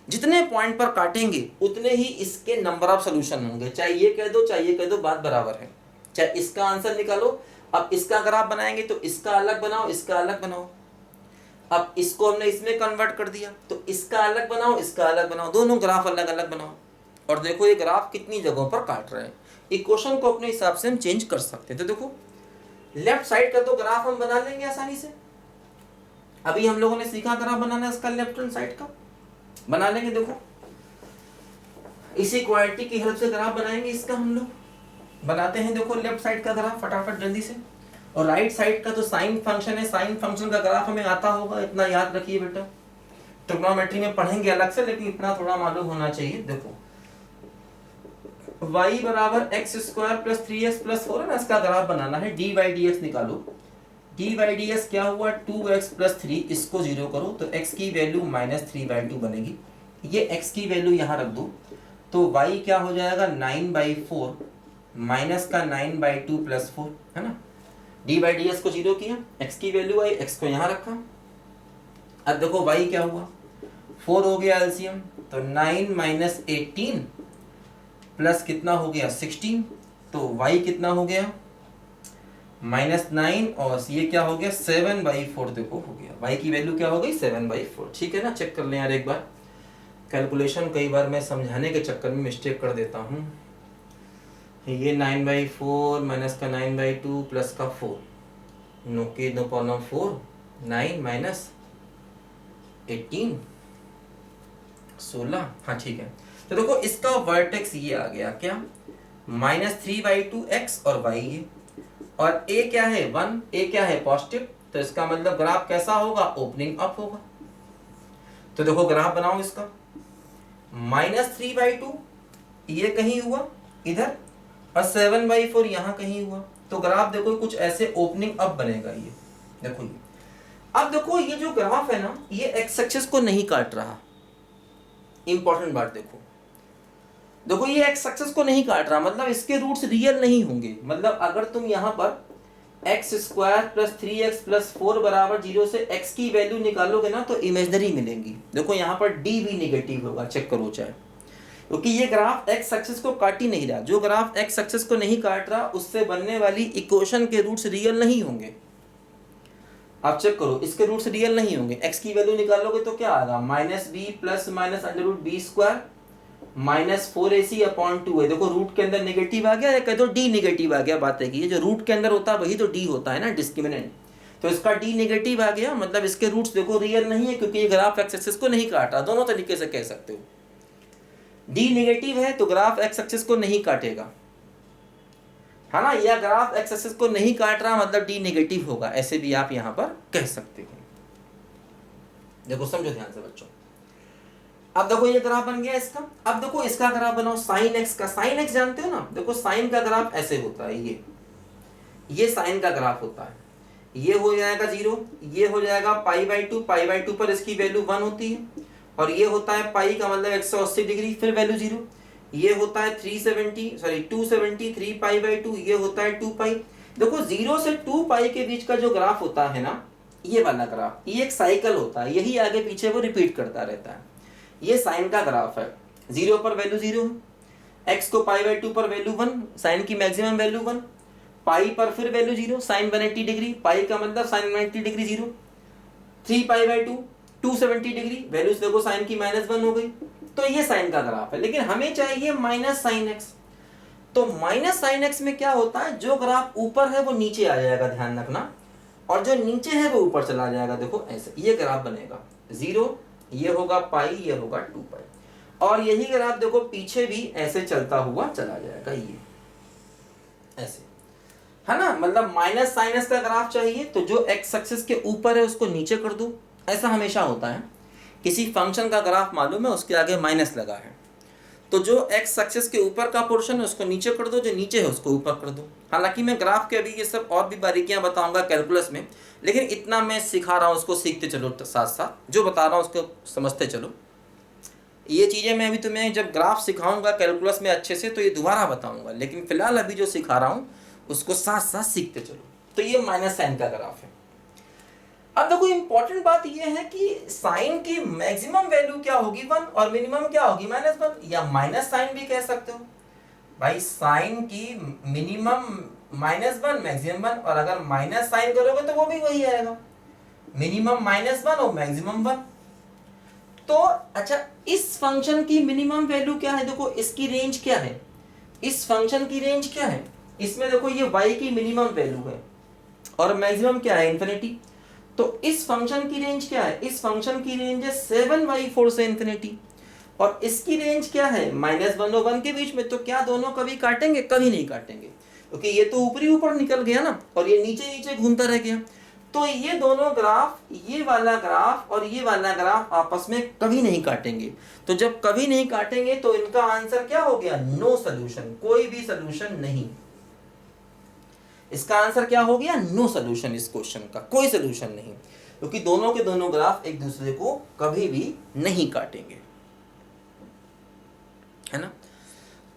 जितने पॉइंट पर काटेंगे उतने ही इसके नंबर ऑफ सोल्यूशन होंगे। चाहे ये कह दो चाहे ये कह दो, बात बराबर है। चाहे इसका आंसर निकालो, अब इसका ग्राफ बनाएंगे तो इसका अलग बनाओ, इसका अलग बनाओ। अब इसको हमने इसमें कन्वर्ट कर दिया तो इसका अलग बनाओ, इसका अलग बनाओ, दोनों ग्राफ अलग अलग बनाओ और देखो ये ग्राफ कितनी जगहों पर काट रहे हैं। इक्वेशन को अपने हिसाब से हम चेंज कर सकते हैं। तो देखो लेफ्ट साइड का तो ग्राफ हम बना लेंगे आसानी से। अभी हम लोगों ने सीखा ग्राफ बनाना, इसका लेफ्ट हैंड साइड का बना लेंगे। देखो इसी क्वालिटी की हेल्प से ग्राफ बनाएंगे। इसका हम लोग बनाते हैं। देखो लेफ्ट साइड का ग्राफ फटाफट जल्दी से, और राइट साइड का तो साइन फंक्शन है, साइन फंक्शन का ग्राफ हमें आता होगा, इतना याद रखिए बेटा। ट्रिग्नोमेट्री में पढ़ेंगे अलग से, लेकिन इतना थोड़ा मालूम होना चाहिए। देखो y बराबर x square plus 3x plus 4 है ना, इसका ग्राफ बनाना है। dy dx निकालो। dy dx क्या हुआ 2x प्लस 3, इसको जीरो करो तो x की वैल्यू -3/2 बनेगी। ये x की वैल्यू यहाँ रख दो तो y क्या हो जाएगा 9/4 माइनस का 9/2 प्लस 4 है ना। dy dx को जीरो किया, x की वैल्यू आई, x को यहाँ रखा। अब देखो y क्या हुआ 4 हो गया एलसीएम, तो 9 माइनस 18 प्लस कितना हो गया 16, तो y कितना हो गया -9 और ये क्या हो गया 7/4। देखो हो गया y की वैल्यू क्या हो गई 7/4। ठीक है ना, चेक कर लें यार एक बार। कैलकुलेशन कई बार मैं समझाने के चक्कर में मिस्टेक कर देता हूँ। ये 9/4 माइनस का 9/2 प्लस का 4, नो के नो पॉनम 4, 9 माइनस 18 16। हाँ ठीक है, तो देखो इसका वर्टेक्स ये आ गया क्या -3/2x और y है, और a क्या है 1, a क्या है पॉजिटिव, तो इसका मतलब ग्राफ कैसा होगा ओपनिंग अप होगा। तो देखो ग्राफ बनाओ इसका, -3/2 ये कहीं हुआ इधर और 7/4 यहाँ कहीं हुआ, तो ग्राफ देखो कुछ ऐसे ओपनिंग अप बनेगा। ये देखो ये, अब देखो ये जो ग्राफ है ना ये एक्स एक्सिस को नहीं काट रहा। इंपॉर्टेंट बात देखो, देखो ये एक्स एक्सिस को नहीं काट रहा, मतलब इसके रूट्स रियल नहीं होंगे। मतलब अगर तुम यहाँ पर x square plus 3x plus 4 बराबर 0 से x की वैल्यू निकालोगे ना तो इमेजनरी मिलेंगी। देखो यहाँ पर d भी निगेटिव होगा, चेक करो चाहे, क्योंकि ये ग्राफ एक्स एक्सिस को काट ही नहीं रहा। जो ग्राफ एक्स एक्सिस को नहीं काट रहा उससे बनने वाली इक्वेशन के रूट्स रियल नहीं होंगे। आप चेक करो इसके रूट्स रियल नहीं होंगे। x की वैल्यू निकालोगे तो क्या आएगा -b plus -√b square -4ac/2 है। देखो रूट के अंदर नेगेटिव आ गया या कह दो d नेगेटिव आ गया। बात है कि ये जो रूट के अंदर होता है वही तो d होता है ना, डिस्क्रिमिनेंट। तो इसका d नेगेटिव आ गया, मतलब इसके रूट्स देखो रियल नहीं है, क्योंकि ये ग्राफ एक्स एक्सिस को नहीं काट रहा। दोनों तरीके से कह सकते हो, d नेगेटिव है तो ग्राफ एक्स एक्सिस को नहीं काटेगा, है ना, या ग्राफ एक्स एक्सिस को नहीं काट रहा मतलब d नेगेटिव होगा, ऐसे भी आप यहाँ पर कह सकते हो। देखो समझो ध्यान से बच्चों। अब देखो ये ग्राफ बन गया इसका। अब देखो इसका ग्राफ बनाओ साइन एक्स का। साइन एक्स जानते हो ना, देखो साइन का ग्राफ ऐसे होता है, ये साइन का ग्राफ होता है। ये हो जाएगा 0, ये हो जाएगा π/2, π/2 पर इसकी वैल्यू 1 होती है, और ये होता है पाई का मतलब 180 डिग्री, फिर वैल्यू 0। ये होता है 270 3π/2, ये होता है 2π। देखो 0 से 2π के बीच का जो ग्राफ होता है ना, ये वाला ग्राफ, ये एक साइकिल होता है, यही आगे पीछे वो रिपीट करता रहता है। ये साइन का ग्राफ है, 0 पर वैल्यू 0 है, x को π/2 पर वैल्यू 1, साइन की मैक्सिमम वैल्यू 1, पाई पर फिर वैल्यू 0, साइन 180 डिग्री, पाई का मतलब साइन 180 डिग्री 0, 3π/2 270 डिग्री, वैल्यूज देखो साइन की -1 हो गई। तो ये साइन का ग्राफ है, लेकिन हमें चाहिए माइनस साइन एक्स। तो माइनस साइन एक्स में क्या होता है, जो ग्राफ ऊपर है वो नीचे आ जाएगा, ध्यान रखना, और जो नीचे है वो ऊपर चला जाएगा। देखो ऐसे ये ग्राफ बनेगा, 0 ये होगा पाई, ये होगा 2π, और यही ग्राफ देखो पीछे भी ऐसे चलता हुआ चला जाएगा, ये ऐसे, है ना। मतलब माइनस साइन एक्स का ग्राफ चाहिए तो जो एक्स एक्सिस के ऊपर है उसको नीचे कर दो, ऐसा हमेशा होता है। किसी फंक्शन का ग्राफ मालूम है, उसके आगे माइनस लगा है तो जो एक्स एक्सिस के ऊपर का पोर्शन है उसको नीचे कर दो, जो नीचे है उसको ऊपर कर दो। हालांकि मैं ग्राफ के अभी ये सब और भी बारीकियां बताऊंगा कैलकुलस में, लेकिन इतना मैं सिखा रहा हूँ, उसको सीखते चलो, साथ साथ जो बता रहा हूँ उसको समझते चलो। ये चीज़ें मैं अभी तुम्हें जब ग्राफ सिखाऊंगा कैलकुलस में अच्छे से तो ये दोबारा बताऊंगा, लेकिन फिलहाल अभी जो सिखा रहा हूँ उसको साथ साथ सीखते चलो। तो ये माइनस साइन का ग्राफ है। अब देखो इंपॉर्टेंट बात ये है कि साइन की मैक्सिमम वैल्यू क्या होगी 1 और मिनिमम क्या होगी -1, या माइनस साइन भी कह सकते हो भाई। साइन की मिनिमम -1 मैक्सिमम 1, और अगर माइनस साइन करोगे तो वो भी वही आएगा, मिनिमम -1 और मैक्सिमम 1। तो अच्छा, इस फंक्शन की मिनिमम वैल्यू क्या है, देखो इसकी रेंज क्या है, इस फंक्शन की रेंज क्या है, इसमें देखो ये y की मिनिमम वैल्यू है और मैक्सिमम क्या है, इन्फिनिटी। तो इस फंक्शन की रेंज क्या है, इस फंक्शन की रेंज है 7/4 से इन्फिनिटी, और इसकी रेंज क्या है -1 और 1 के बीच में। तो क्या दोनों कभी काटेंगे, कभी नहीं काटेंगे, क्योंकि ये तो ऊपरी ऊपर निकल गया ना और ये नीचे नीचे घूमता रह गया। तो ये दोनों ग्राफ, ये वाला ग्राफ और ये वाला ग्राफ आपस में कभी नहीं काटेंगे। तो जब कभी नहीं काटेंगे तो इनका आंसर क्या हो गया, नो सोल्यूशन, कोई भी सोल्यूशन नहीं। इसका आंसर क्या हो गया, नो सोल्यूशन, इस क्वेश्चन का कोई सोल्यूशन नहीं, क्योंकि दोनों के दोनों ग्राफ एक दूसरे को कभी भी नहीं काटेंगे, है ना।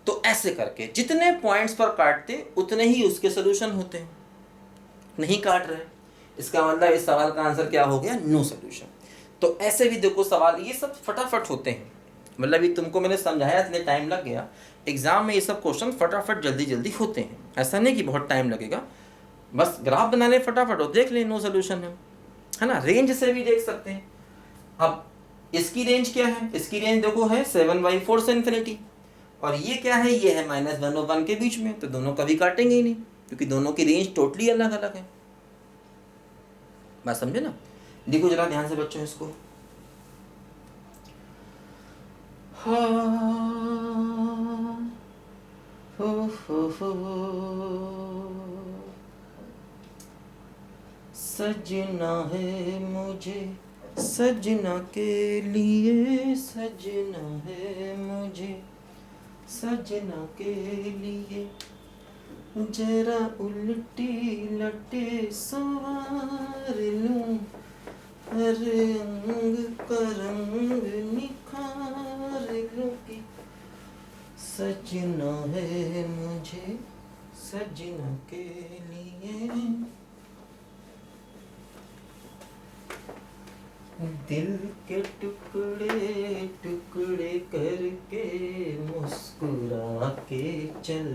तो ऐसे करके जितने पॉइंट्स पर काटते उतने ही उसके सोल्यूशन होते हैं। नहीं काट रहे, इसका मतलब इस सवाल का आंसर क्या हो गया, नो सोल्यूशन। तो ऐसे भी देखो सवाल, ये सब फटाफट होते हैं, मतलब ये तुमको मैंने समझाया इतने टाइम लग गया, एग्जाम में ये सब क्वेश्चन फटाफट जल्दी जल्दी होते हैं, ऐसा नहीं कि बहुत टाइम लगेगा, बस ग्राफ बनाने फटाफट हो, देख ले नो सोल्यूशन है ना। रेंज से भी देख सकते हैं। अब इसकी रेंज क्या है, इसकी रेंज देखो है 7/4 से इन्फिनिटी, और ये क्या है, ये है -1 और 1 के बीच में, तो दोनों कभी काटेंगे ही नहीं, क्योंकि दोनों की रेंज टोटली अलग अलग है। बात समझे ना। देखो जरा ध्यान से बच्चों इसको, सजना है मुझे सजना के लिए, सजना है मुझे सजना के लिए, जरा उल्टी लटे सवार लूं, हर अंग का रंग निखार लूं की, सजना है मुझे सजना के लिए। दिल के टुकड़े टुकड़े करके मुस्कुरा के चल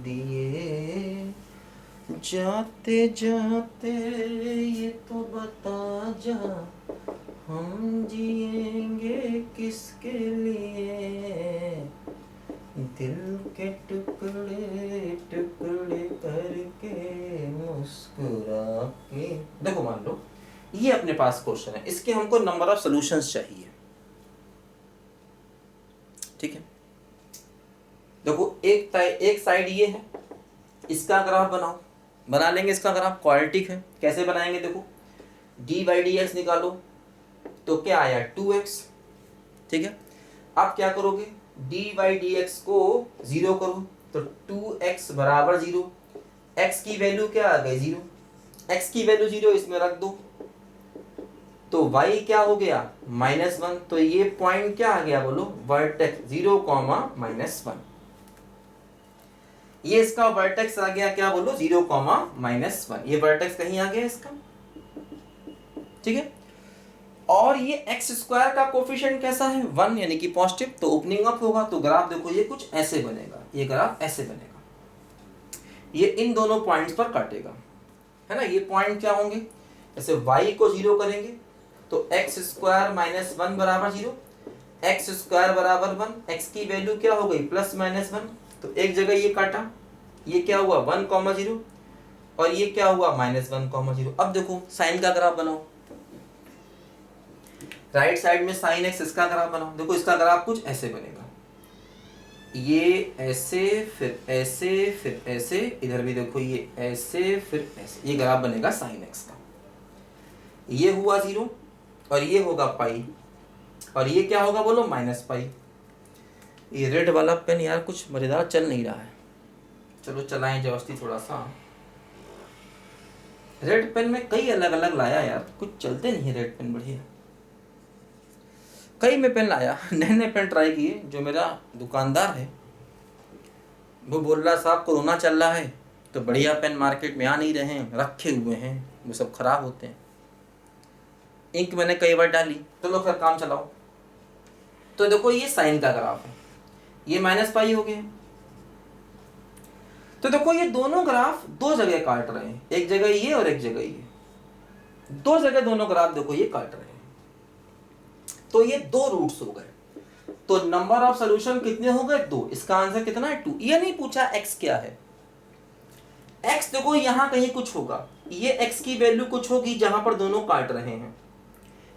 दिए, जाते जाते ये तो बता जा, हम जिएंगे किसके लिए, दिल के टुकड़े टुकड़े करके मुस्कुरा के। देखो मान लो ये अपने पास क्वेश्चन है, इसके हमको नंबर ऑफ सॉल्यूशंस चाहिए, ठीक है। देखो एक साइड ये है, इसका ग्राफ बनाओ, बना लेंगे इसका ग्राफ, क्वाड्रेटिक है। कैसे बनाएंगे, देखो d/dx निकालो तो क्या आया 2x, ठीक है। अब क्या करोगे, d/dx को 0 करो तो 2x बराबर 0, x की वैल्यू क्या आ गई 0, x की वैल्यू 0 इसमें रख दो, तो y क्या हो गया -1, तो ये पॉइंट क्या आ गया बोलो, वर्टेक्स 0, -1, ये इसका वर्टेक्स आ गया क्या बोलो 0, -1, ये वर्टेक्स कहीं आ गया इसका, ठीक है। और ये x² का कोफिशिएंट कैसा है 1, यानी कि पॉजिटिव, तो ओपनिंग अप होगा, तो ग्राफ देखो ये कुछ ऐसे बनेगा, ये ग्राफ ऐसे बनेगा, ये इन दोनों पॉइंट्स पर काटेगा, है ना। ये पॉइंट क्या होंगे, जैसे y को 0 करेंगे तो x² -1 बराबर 0, x² बराबर 1, x की वैल्यू क्या हो गई +-1, तो एक जगह ये काटा, ये क्या हुआ 1, 0, और ये क्या हुआ -1, 0। अब देखो साइन का ग्राफ बनाओ, राइट साइड में sin x, इसका ग्राफ बनाओ, देखो इसका ग्राफ कुछ ऐसे बनेगा, ये ऐसे फिर ऐसे फिर ऐसे, इधर भी देखो ये ऐसे फिर ऐसे, ये ग्राफ बनेगा sin x का। ये हुआ 0 और ये होगा पाई, और ये क्या होगा बोलो -पाई। ये रेड वाला पेन यार कुछ मज़ेदार चल नहीं रहा है, चलो चलाएं जबरदस्ती थोड़ा सा। रेड पेन में कई अलग अलग लाया यार, कुछ चलते नहीं है रेड पेन बढ़िया। कई मैं पेन लाया, नए नए पेन ट्राई किए। जो मेरा दुकानदार है वो बोल रहा साहब कोरोना चल रहा है तो बढ़िया पेन मार्केट में आ नहीं रहे हैं, रखे हुए हैं, वो सब खराब होते हैं। इंक मैंने कई बार डाली, चलो फिर काम चलाओ। तो देखो ये साइन का ग्राफ है, ये माइनस पाई हो गया। तो देखो ये दोनों ग्राफ दो जगह काट रहे हैं, एक जगह ये और एक जगह ये, दो जगह दोनों ग्राफ देखो ये काट रहे हैं। तो ये दो रूट्स हो गए, तो नंबर ऑफ सॉल्यूशन कितने हो गए? दो। इसका आंसर कितना है? 2। ये नहीं पूछा x क्या है। x देखो यहां कहीं कुछ होगा, ये x की वैल्यू कुछ होगी जहां पर दोनों काट रहे हैं,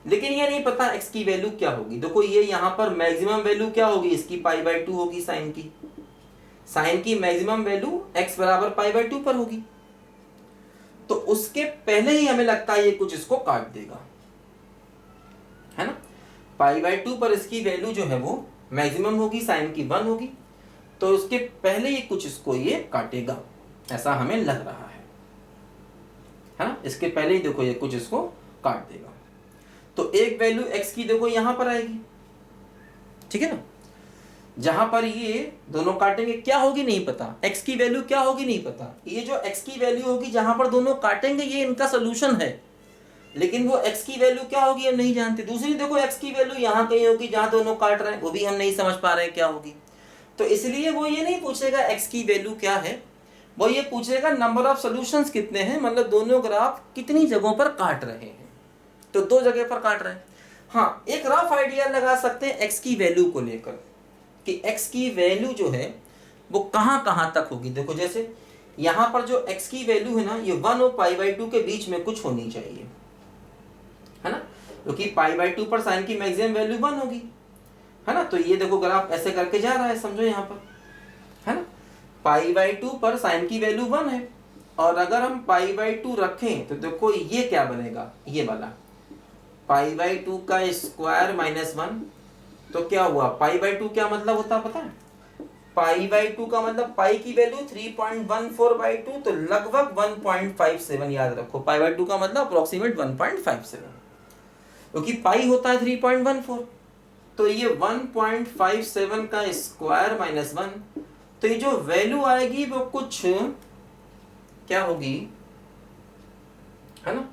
लेकिन ये नहीं पता x की वैल्यू क्या होगी। देखो ये यहां पर मैक्सिमम वैल्यू क्या होगी इसकी? π/2 होगी साइन की। साइन की मैक्सिमम वैल्यू x बराबर π/2 पर होगी। तो उसके पहले ही हमें लगता है ये कुछ इसको काट देगा, है ना। π/2 पर इसकी वैल्यू जो है वो मैक्सिमम होगी, साइन की 1 होगी, तो उसके पहले ही कुछ इसको ये काटेगा, ऐसा हमें लग रहा है ना। इसके पहले ही देखो ये कुछ इसको काट देगा। तो एक वैल्यू x की देखो यहां पर आएगी, ठीक है ना। जहां पर ये दोनों काटेंगे क्या होगी नहीं पता, x की वैल्यू क्या होगी नहीं पता। ये जो x की वैल्यू होगी जहां पर दोनों काटेंगे ये इनका सोल्यूशन है, लेकिन वो x की वैल्यू क्या होगी हम नहीं जानते। दूसरी देखो x की वैल्यू यहाँ कहीं होगी जहां दोनों काट रहे हैं, वो भी हम नहीं समझ पा रहे हैं क्या होगी। तो इसलिए वो ये नहीं पूछेगा x की वैल्यू क्या है, वो ये पूछेगा नंबर ऑफ सॉल्यूशंस कितने हैं, मतलब दोनों ग्राफ कितनी जगहों पर काट रहे हैं। तो दो जगह पर काट रहे हैं। हाँ, एक रफ आइडिया लगा सकते हैं x की वैल्यू को लेकर कि x की वैल्यू जो है वो कहाँ कहाँ तक होगी। देखो जैसे यहाँ पर जो x की वैल्यू है ना, ये 1 और π/2 के बीच में कुछ होनी चाहिए, है ना, क्योंकि π/2 पर साइन की मैक्सिमम वैल्यू 1 होगी, है ना। तो ये देखो ग्राफ ऐसे करके जा रहा है, समझो यहाँ पर, है ना। π/2 पर साइन की वैल्यू 1 है, और अगर हम π/2 रखें तो देखो ये क्या बनेगा, ये वाला π/2 का स्क्वायर -1। तो क्या हुआ, π/2 क्या मतलब होता है पता है? π/2 का मतलब पाई की वैल्यू 3.14/2, तो लगभग 1.57, याद रखो। π/2 का मतलब अप्रोक्सीमेट 1.57, क्योंकि पाई होता है 3.14, तो ये 1.57 का स्क्वायर -1, तो ये जो वैल्यू आएगी वो कुछ क्या होगी, है ना,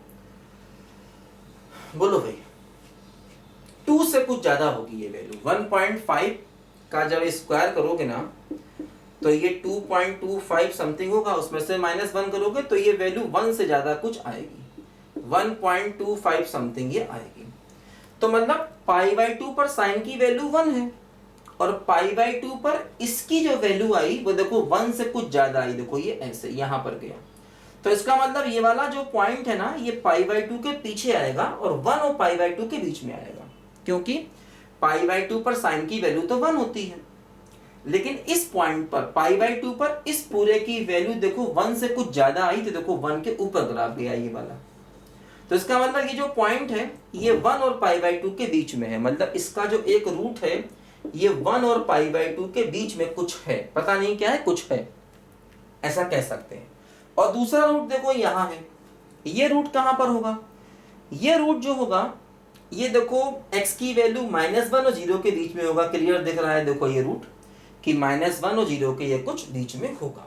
बोलो भाई। 2 से कुछ ज्यादा होगी ये वैल्यू। 1.5 का जब स्क्वायर करोगे ना तो ये 2.25 समथिंग होगा, उसमें से -1 करोगे तो ये वैल्यू 1 से ज्यादा कुछ आएगी, 1.25 समथिंग ये आएगी। तो मतलब π/2 पर साइन की वैल्यू 1 है, और π/2 पर इसकी जो वैल्यू आई वो देखो 1 से कुछ ज्यादा आई, देखो ये ऐसे यहां पर गया। तो इसका मतलब ये वाला जो पॉइंट है ना, ये π/2 के पीछे आएगा और 1 और π/2 के बीच में आएगा, क्योंकि π/2 पर साइन की वैल्यू तो 1 होती है, लेकिन इस पॉइंट पर π/2 पर इस पूरे की वैल्यू देखो 1 से कुछ ज्यादा आई, तो देखो 1 के ऊपर ग्राफ गया ये वाला। तो इसका मतलब ये जो पॉइंट है ये 1 और π/2 के बीच में है, मतलब इसका जो एक रूट है ये 1 और π/2 के बीच में कुछ है, पता नहीं क्या है, कुछ है, ऐसा कह सकते हैं। और दूसरा रूट देखो यहाँ है, ये रूट कहां पर होगा, ये रूट जो होगा ये देखो x की वैल्यू -1 और 0 के बीच में होगा। क्लियर दिख रहा है देखो ये रूट कि -1 और 0 के ये कुछ बीच में होगा,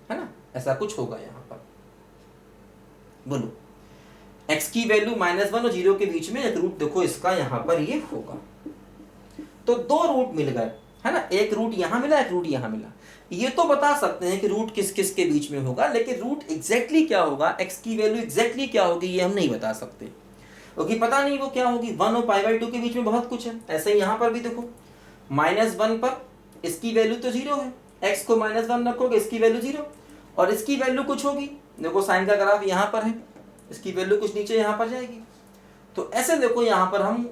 है ना, ऐसा कुछ होगा यहाँ पर। बोलो, x की वैल्यू -1 और 0 के बीच में एक रूट देखो इसका यहाँ पर ये होगा। तो दो रूट मिल गए, है ना, एक रूट यहाँ मिला, एक रूट यहाँ मिला। ये तो बता सकते हैं कि रूट किस किस के बीच में होगा, लेकिन रूट एग्जैक्टली क्या होगा, x की वैल्यू एग्जैक्टली क्या होगी ये हम नहीं बता सकते, क्योंकि पता नहीं वो क्या होगी। 1 और π/2 के बीच में बहुत कुछ है। ऐसे ही यहाँ पर भी देखो -1 पर इसकी वैल्यू तो 0 है, x को -1 रखोगे इसकी वैल्यू 0, और इसकी वैल्यू कुछ होगी, देखो साइन का ग्राफ यहाँ पर है, इसकी वैल्यू कुछ नीचे यहाँ पर जाएगी। तो ऐसे देखो यहाँ पर हम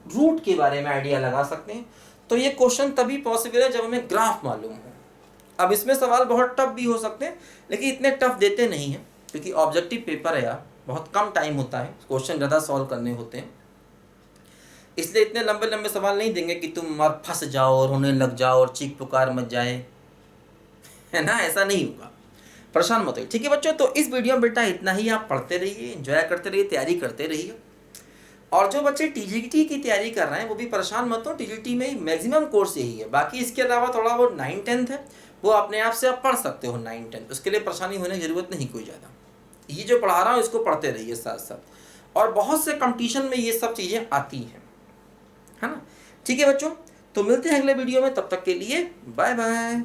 रूट के बारे में आइडिया लगा सकते हैं। तो ये क्वेश्चन तभी पॉसिबल है जब हमें ग्राफ मालूम हो। अब इसमें सवाल बहुत टफ भी हो सकते हैं, लेकिन इतने टफ देते नहीं हैं, क्योंकि ऑब्जेक्टिव पेपर है यार, बहुत कम टाइम होता है, क्वेश्चन ज़्यादा सॉल्व करने होते हैं। इसलिए इतने लंबे लंबे सवाल नहीं देंगे कि तुम और फंस जाओ और रोने लग जाओ और चीख पुकार मच जाए, है ना, ऐसा नहीं होगा। परेशान मत होइए, ठीक है बच्चों। तो इस वीडियो में बेटा इतना ही, आप पढ़ते रहिए, एंजॉय करते रहिए, तैयारी करते रहिए। और जो बच्चे टीजीटी की तैयारी कर रहे हैं वो भी परेशान मत हो, टीजीटी में ही मैक्सिमम कोर्स यही है। बाकी इसके अलावा थोड़ा वो 9-10 है, वो अपने आप से आप पढ़ सकते हो 9-10, उसके लिए परेशानी होने की जरूरत नहीं कोई ज़्यादा। ये जो पढ़ा रहा हूँ इसको पढ़ते रहिए साथ साथ, और बहुत से कंपटीशन में ये सब चीज़ें आती हैं, है ना। ठीक है बच्चों, तो मिलते हैं अगले वीडियो में, तब तक के लिए बाय बाय।